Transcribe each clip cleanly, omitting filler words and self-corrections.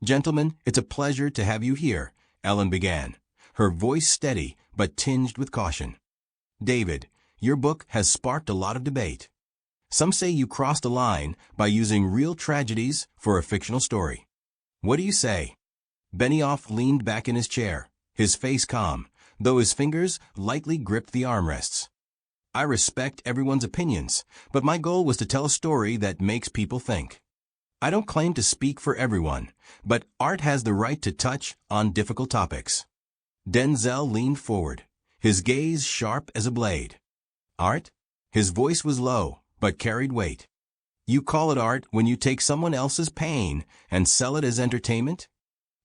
Gentlemen, it's a pleasure to have you here, Ellen began, her voice steady but tinged with caution. David, your book has sparked a lot of debate. Some say you crossed a line by using real tragedies for a fictional story. What do you say? Benioff leaned back in his chair, his face calm, though his fingers lightly gripped the armrests. I respect everyone's opinions, but my goal was to tell a story that makes people think. I don't claim to speak for everyone, but art has the right to touch on difficult topics. Denzel leaned forward, his gaze sharp as a blade. Art? His voice was low, but carried weight. You call it art when you take someone else's pain and sell it as entertainment?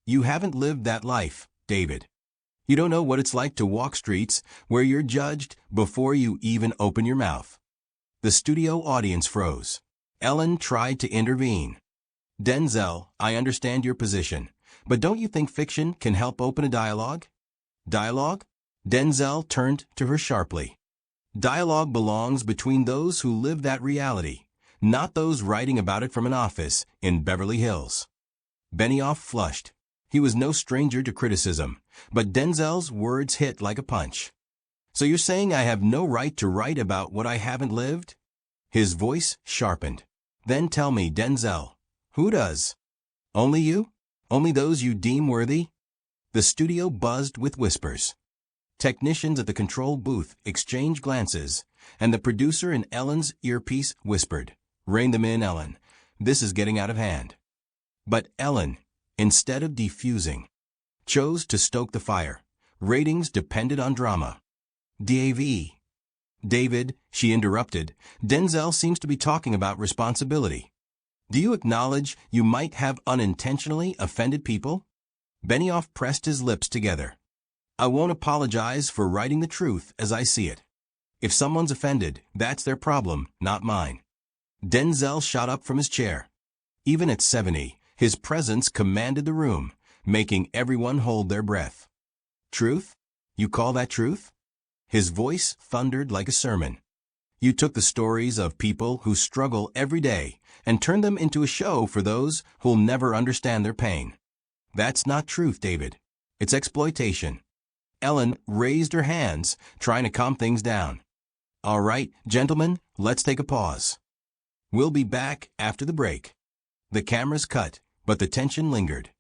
You haven't lived that life, David. You don't know what it's like to walk streets where you're judged before you even open your mouth. The studio audience froze. Ellen tried to intervene. Denzel, I understand your position, but don't you think fiction can help open a dialogue? Dialogue? Denzel turned to her sharply. Dialogue belongs between those who live that reality, not those writing about it from an office in Beverly Hills. Benioff flushed. He was no stranger to criticism, but Denzel's words hit like a punch. So you're saying I have no right to write about what I haven't lived? His voice sharpened. Then tell me, Denzel, who does? Only you? Only those you deem worthy? The studio buzzed with whispers. Technicians at the control booth exchanged glances, and the producer in Ellen's earpiece whispered, "Rein them in, Ellen. This is getting out of hand." But Ellen, instead of defusing, chose to stoke the fire. Ratings depended on drama. DAV. David, she interrupted, Denzel seems to be talking about responsibility. Do you acknowledge you might have unintentionally offended people? Benioff pressed his lips together. I won't apologize for writing the truth as I see it. If someone's offended, that's their problem, not mine. Denzel shot up from his chair. Even at 70, his presence commanded the room, making everyone hold their breath. Truth? You call that truth? His voice thundered like a sermon. You took the stories of people who struggle every day and turned them into a show for those who'll never understand their pain. That's not truth, David. It's exploitation. Ellen raised her hands, trying to calm things down. All right, gentlemen, let's take a pause. We'll be back after the break. The cameras cut, but the tension lingered.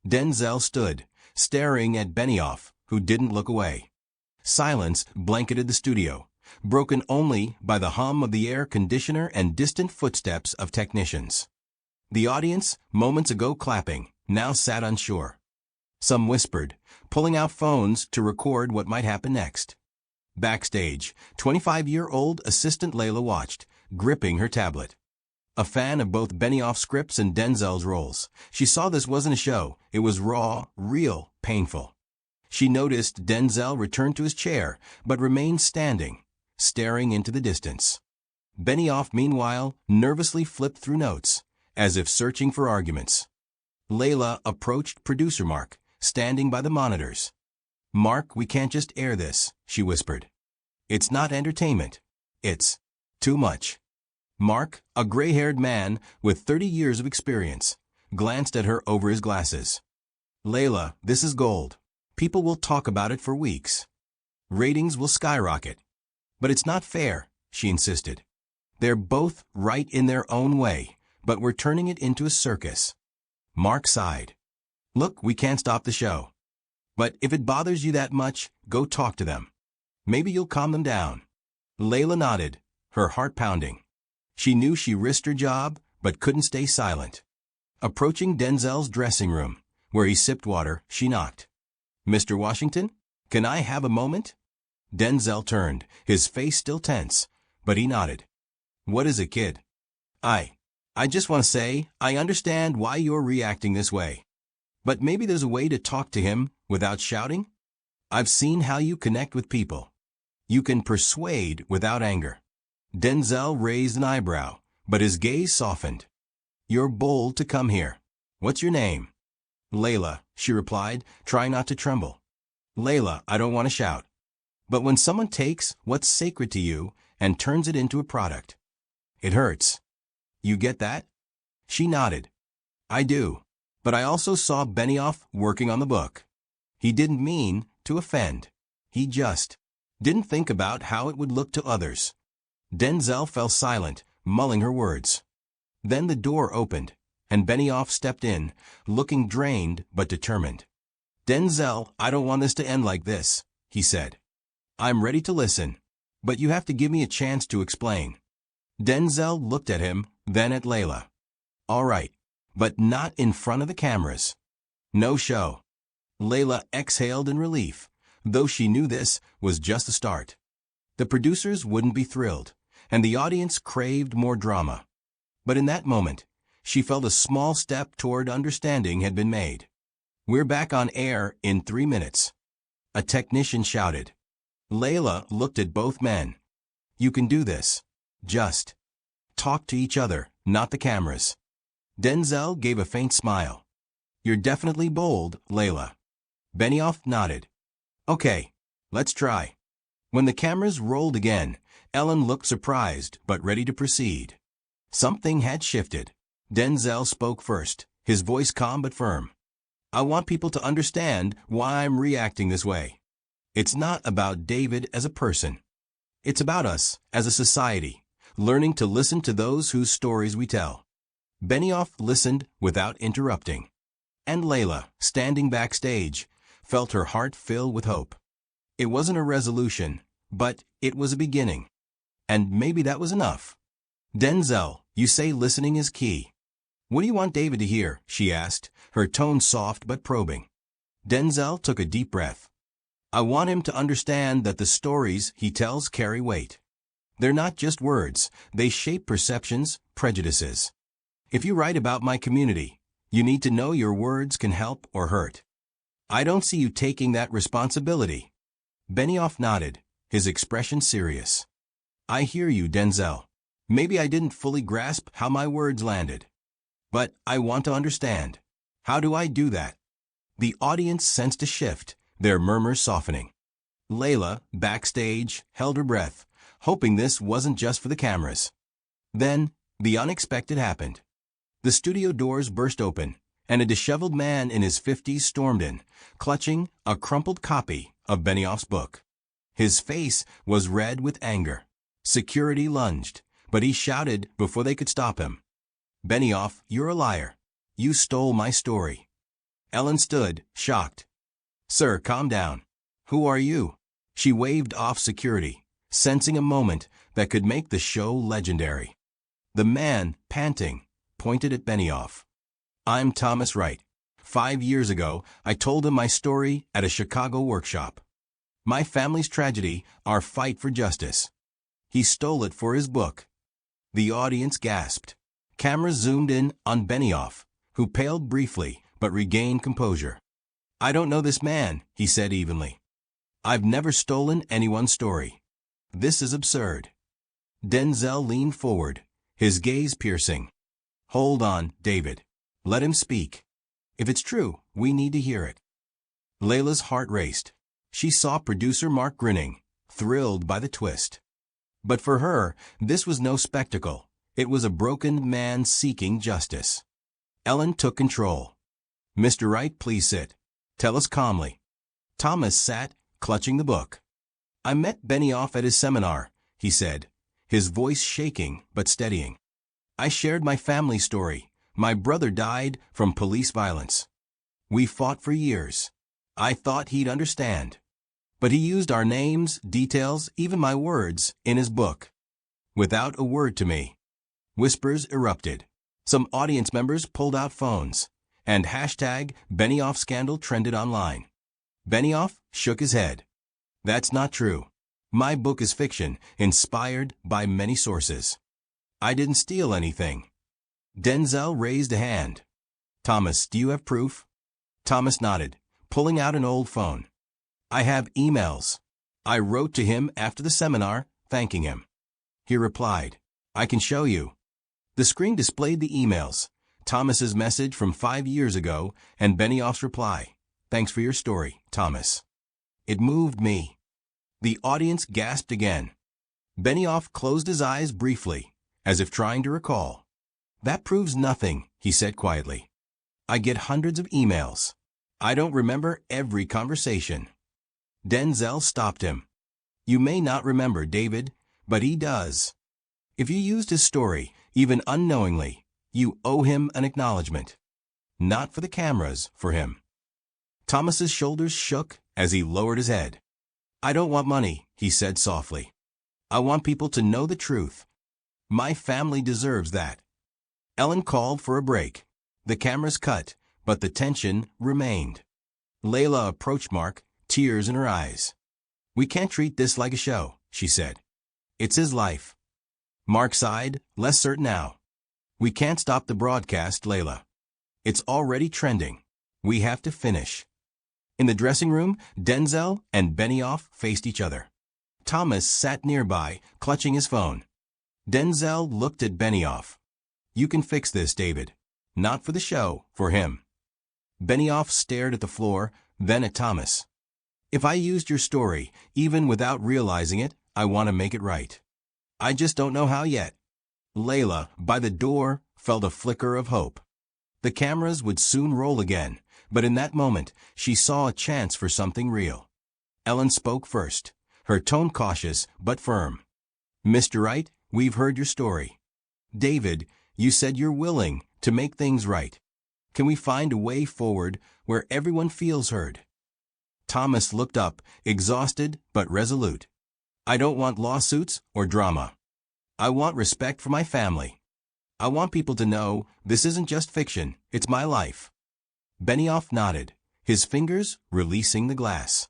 Denzel stood, staring at Benioff, who didn't look away. Silence blanketed the studio, broken only by the hum of the air conditioner and distant footsteps of technicians. The audience, moments ago clapping, now sat unsure. Some whispered, pulling out phones to record what might happen next. Backstage, 25-year-old assistant Layla watched, gripping her tablet. A fan of both Benioff's scripts and Denzel's roles, she saw this wasn't a show. It was raw, real, painful. She noticed Denzel return to his chair, but remained standing, staring into the distance. Benioff, meanwhile, nervously flipped through notes, as if searching for arguments. Layla approached producer Mark, standing by the monitors. Mark, we can't just air this, she whispered. It's not entertainment. It's too much. Mark, a gray-haired man with 30 years of experience, glanced at her over his glasses. Layla, this is gold. People will talk about it for weeks. Ratings will skyrocket. But it's not fair, she insisted. They're both right in their own way, but we're turning it into a circus. Mark sighed. Look, we can't stop the show. But if it bothers you that much, go talk to them. Maybe you'll calm them down. Layla nodded, her heart pounding. She knew she risked her job, but couldn't stay silent. Approaching Denzel's dressing room, where he sipped water, she knocked. Mr. Washington, can I have a moment? Denzel turned, his face still tense, but he nodded. What is it, kid? I just want to say, I understand why you're reacting this way. But maybe there's a way to talk to him without shouting? I've seen how you connect with people. You can persuade without anger. Denzel raised an eyebrow, but his gaze softened. You're bold to come here. What's your name? Layla, she replied, trying not to tremble. Layla, I don't want to shout. But when someone takes what's sacred to you and turns it into a product, it hurts. You get that? She nodded. I do. But I also saw Benioff working on the book. He didn't mean to offend. He just didn't think about how it would look to others. Denzel fell silent, mulling her words. Then the door opened, and Benioff stepped in, looking drained but determined. Denzel, I don't want this to end like this, he said. I'm ready to listen, but you have to give me a chance to explain. Denzel looked at him, then at Layla. All right, but not in front of the cameras. No show. Layla exhaled in relief, though she knew this was just the start. The producers wouldn't be thrilled, and the audience craved more drama. But in that moment, she felt a small step toward understanding had been made. We're back on air in 3 minutes. A technician shouted. Layla looked at both men. You can do this. Just talk to each other, not the cameras. Denzel gave a faint smile. You're definitely bold, Layla. Benioff nodded. Okay, let's try. When the cameras rolled again, Ellen looked surprised but ready to proceed. Something had shifted. Denzel spoke first, his voice calm but firm. I want people to understand why I'm reacting this way. It's not about David as a person. It's about us, as a society, learning to listen to those whose stories we tell. Benioff listened without interrupting. And Layla, standing backstage, felt her heart fill with hope. It wasn't a resolution, but it was a beginning. And maybe that was enough. Denzel, you say listening is key. What do you want David to hear? She asked, her tone soft but probing. Denzel took a deep breath. I want him to understand that the stories he tells carry weight. They're not just words, they shape perceptions, prejudices. If you write about my community, you need to know your words can help or hurt. I don't see you taking that responsibility. Benioff nodded, his expression serious. I hear you, Denzel. Maybe I didn't fully grasp how my words landed. But I want to understand. How do I do that? The audience sensed a shift, their murmurs softening. Layla, backstage, held her breath, hoping this wasn't just for the cameras. Then, the unexpected happened. The studio doors burst open, and a disheveled man in his 50s stormed in, clutching a crumpled copy of Benioff's book. His face was red with anger. Security lunged, but he shouted before they could stop him. Benioff, you're a liar. You stole my story. Ellen stood, shocked. Sir, calm down. Who are you? She waved off security, sensing a moment that could make the show legendary. The man, panting, pointed at Benioff. I'm Thomas Wright. 5 years ago, I told him my story at a Chicago workshop. My family's tragedy, our fight for justice. He stole it for his book. The audience gasped. Cameras zoomed in on Benioff, who paled briefly but regained composure. I don't know this man, he said evenly. I've never stolen anyone's story. This is absurd. Denzel leaned forward, his gaze piercing. Hold on, David. Let him speak. If it's true, we need to hear it. Layla's heart raced. She saw producer Mark grinning, thrilled by the twist. But for her, this was no spectacle. It was a broken man seeking justice. Ellen took control. Mr. Wright, please sit. Tell us calmly. Thomas sat, clutching the book. I met Benioff at his seminar, he said, his voice shaking but steadying. I shared my family story. My brother died from police violence. We fought for years. I thought he'd understand. But he used our names, details, even my words, in his book. Without a word to me. Whispers erupted. Some audience members pulled out phones, and #Benioff scandal trended online. Benioff shook his head. That's not true. My book is fiction, inspired by many sources. I didn't steal anything. Denzel raised a hand. Thomas, do you have proof? Thomas nodded, pulling out an old phone. I have emails. I wrote to him after the seminar, thanking him. He replied, I can show you. The screen displayed the emails, Thomas's message from 5 years ago, and Benioff's reply. Thanks for your story, Thomas. It moved me. The audience gasped again. Benioff closed his eyes briefly, as if trying to recall. That proves nothing, he said quietly. I get hundreds of emails. I don't remember every conversation. Denzel stopped him. You may not remember, David, but he does. If you used his story, even unknowingly, you owe him an acknowledgement. Not for the cameras, for him. Thomas's shoulders shook as he lowered his head. I don't want money, he said softly. I want people to know the truth. My family deserves that. Ellen called for a break. The cameras cut, but the tension remained. Layla approached Mark, tears in her eyes. We can't treat this like a show, she said. It's his life. Mark sighed, less certain now. We can't stop the broadcast, Layla. It's already trending. We have to finish. In the dressing room, Denzel and Benioff faced each other. Thomas sat nearby, clutching his phone. Denzel looked at Benioff. You can fix this, David. Not for the show, for him. Benioff stared at the floor, then at Thomas. If I used your story, even without realizing it, I want to make it right. I just don't know how yet. Layla, by the door, felt a flicker of hope. The cameras would soon roll again, but in that moment, she saw a chance for something real. Ellen spoke first, her tone cautious but firm. Mr. Wright, we've heard your story. David, you said you're willing to make things right. Can we find a way forward where everyone feels heard? Thomas looked up, exhausted but resolute. I don't want lawsuits or drama. I want respect for my family. I want people to know this isn't just fiction, it's my life. Benioff nodded, his fingers releasing the glass.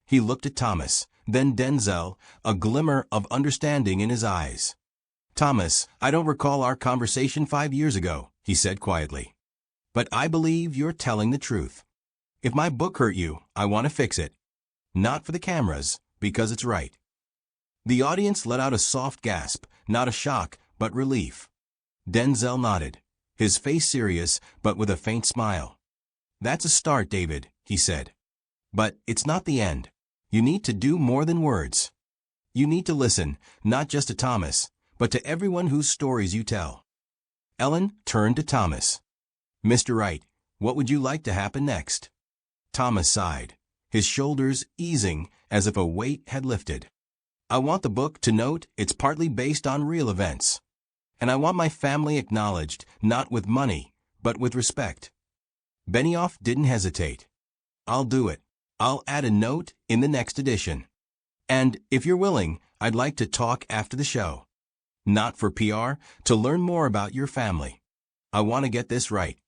He looked at Thomas, then Denzel, a glimmer of understanding in his eyes. Thomas, I don't recall our conversation 5 years ago, he said quietly. But I believe you're telling the truth. If my book hurt you, I want to fix it. Not for the cameras, because it's right. The audience let out a soft gasp, not a shock, but relief. Denzel nodded, his face serious, but with a faint smile. That's a start, David, he said. But it's not the end. You need to do more than words. You need to listen, not just to Thomas, but to everyone whose stories you tell. Ellen turned to Thomas. Mr. Wright, what would you like to happen next? Thomas sighed, his shoulders easing as if a weight had lifted. I want the book to note it's partly based on real events. And I want my family acknowledged, not with money, but with respect. Benioff didn't hesitate. I'll do it. I'll add a note in the next edition. And, if you're willing, I'd like to talk after the show. Not for PR, to learn more about your family. I want to get this right.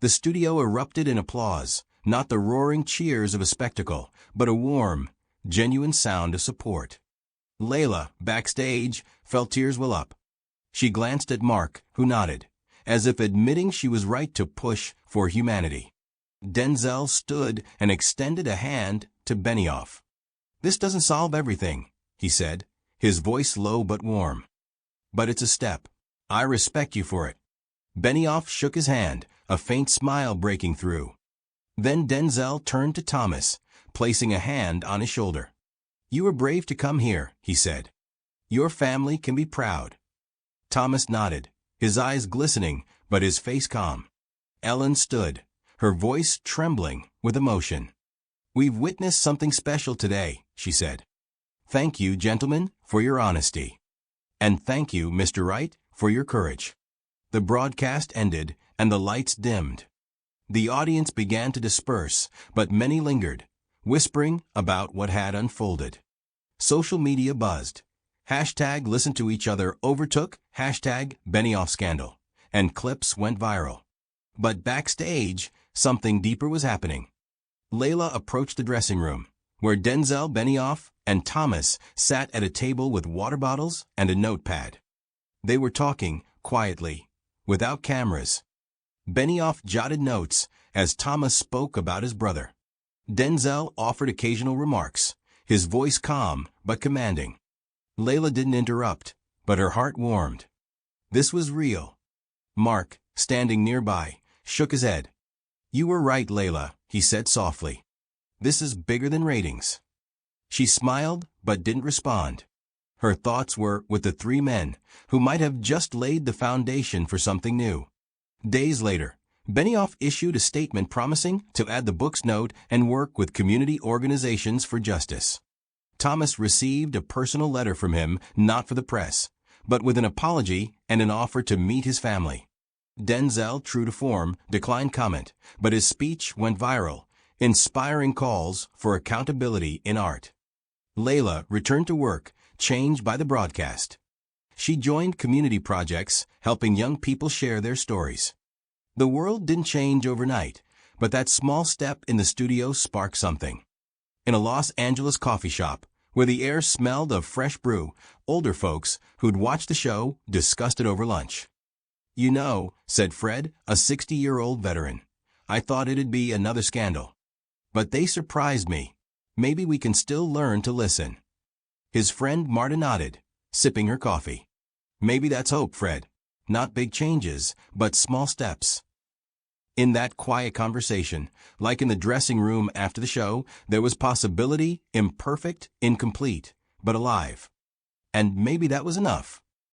The studio erupted in applause, not the roaring cheers of a spectacle, but a warm, genuine sound of support. Layla, backstage, felt tears well up. She glanced at Mark, who nodded, as if admitting she was right to push for humanity. Denzel stood and extended a hand to Benioff. This doesn't solve everything, he said, his voice low but warm. But it's a step. I respect you for it. Benioff shook his hand, a faint smile breaking through. Then Denzel turned to Thomas, placing a hand on his shoulder. You were brave to come here, he said. Your family can be proud. Thomas nodded, his eyes glistening, but his face calm. Ellen stood, her voice trembling with emotion. We've witnessed something special today, she said. Thank you, gentlemen, for your honesty. And thank you, Mr. Wright, for your courage. The broadcast ended, and the lights dimmed. The audience began to disperse, but many lingered, whispering about what had unfolded. Social media buzzed. Hashtag listen to each other overtook hashtag Benioff scandal, and clips went viral. But backstage, something deeper was happening. Layla approached the dressing room, where Denzel, Benioff, and Thomas sat at a table with water bottles and a notepad. They were talking, quietly, without cameras. Benioff jotted notes as Thomas spoke about his brother. Denzel offered occasional remarks, his voice calm but commanding. Layla didn't interrupt, but her heart warmed. This was real. Mark, standing nearby, shook his head. You were right, Layla, he said softly. This is bigger than ratings. She smiled but didn't respond. Her thoughts were with the three men who might have just laid the foundation for something new. Days later, Benioff issued a statement promising to add the book's note and work with community organizations for justice. Thomas received a personal letter from him, not for the press, but with an apology and an offer to meet his family. Denzel, true to form, declined comment, but his speech went viral, inspiring calls for accountability in art. Layla returned to work, changed by the broadcast. She joined community projects, helping young people share their stories. The world didn't change overnight, but that small step in the studio sparked something. In a Los Angeles coffee shop, where the air smelled of fresh brew, older folks who'd watched the show discussed it over lunch. "You know," said Fred, a 60-year-old veteran, "I thought it'd be another scandal. But they surprised me. Maybe we can still learn to listen." His friend Marta nodded, sipping her coffee. "Maybe that's hope, Fred. Not big changes, but small steps." In that quiet conversation, like in the dressing room after the show, there was possibility, imperfect, incomplete, but alive. And maybe that was enough.